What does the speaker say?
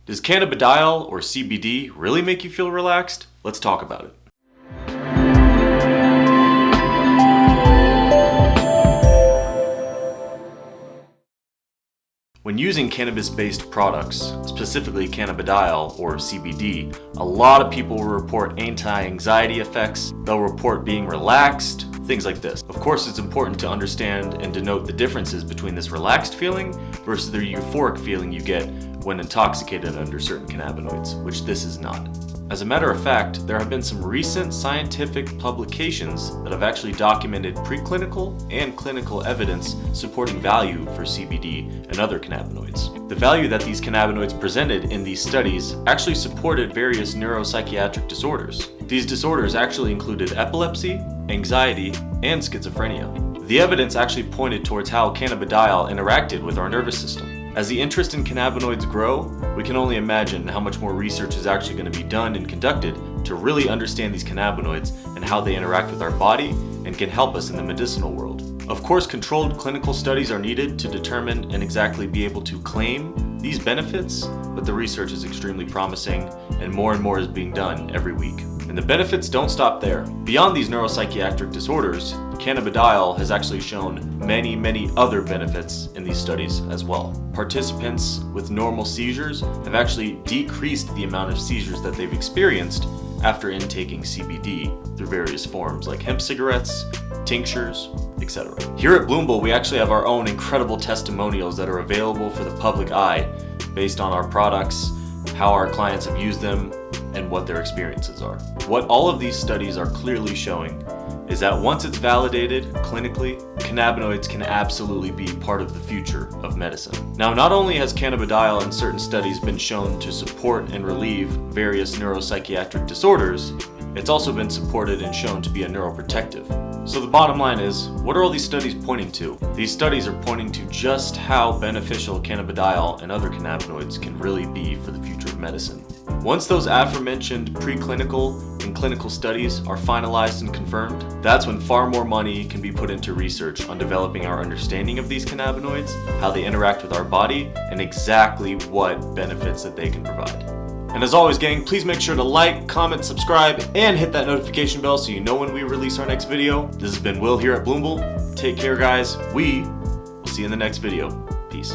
Does cannabidiol or CBD really make you feel relaxed? Let's talk about it. When using cannabis-based products, specifically cannabidiol or CBD, a lot of people will report anti-anxiety effects, they'll report being relaxed, things like this. Of course, it's important to understand and denote the differences between this relaxed feeling versus the euphoric feeling you get when intoxicated under certain cannabinoids, which this is not. As a matter of fact, there have been some recent scientific publications that have actually documented preclinical and clinical evidence supporting value for CBD and other cannabinoids. The value that these cannabinoids presented in these studies actually supported various neuropsychiatric disorders. These disorders actually included epilepsy, anxiety, and schizophrenia. The evidence actually pointed towards how cannabidiol interacted with our nervous system. As the interest in cannabinoids grow, we can only imagine how much more research is actually going to be done and conducted to really understand these cannabinoids and how they interact with our body and can help us in the medicinal world. Of course, controlled clinical studies are needed to determine and exactly be able to claim these benefits, but the research is extremely promising and more is being done every week. And the benefits don't stop there. Beyond these neuropsychiatric disorders, cannabidiol has actually shown many other benefits in these studies as well. Participants with normal seizures have actually decreased the amount of seizures that they've experienced after intaking CBD through various forms like hemp cigarettes, tinctures, etc. Here at Bloomble, we actually have our own incredible testimonials that are available for the public eye based on our products, how our clients have used them, and what their experiences are. What all of these studies are clearly showing is that once it's validated clinically, cannabinoids can absolutely be part of the future of medicine. Now, not only has cannabidiol in certain studies been shown to support and relieve various neuropsychiatric disorders, it's also been supported and shown to be a neuroprotective. So the bottom line is, what are all these studies pointing to? These studies are pointing to just how beneficial cannabidiol and other cannabinoids can really be for the future of medicine. Once those aforementioned preclinical and clinical studies are finalized and confirmed, that's when far more money can be put into research on developing our understanding of these cannabinoids, how they interact with our body, and exactly what benefits that they can provide. And as always, gang, please make sure to like, comment, subscribe, and hit that notification bell so you know when we release our next video. This has been Will here at Bloomble. Take care, guys. We will see you in the next video. Peace.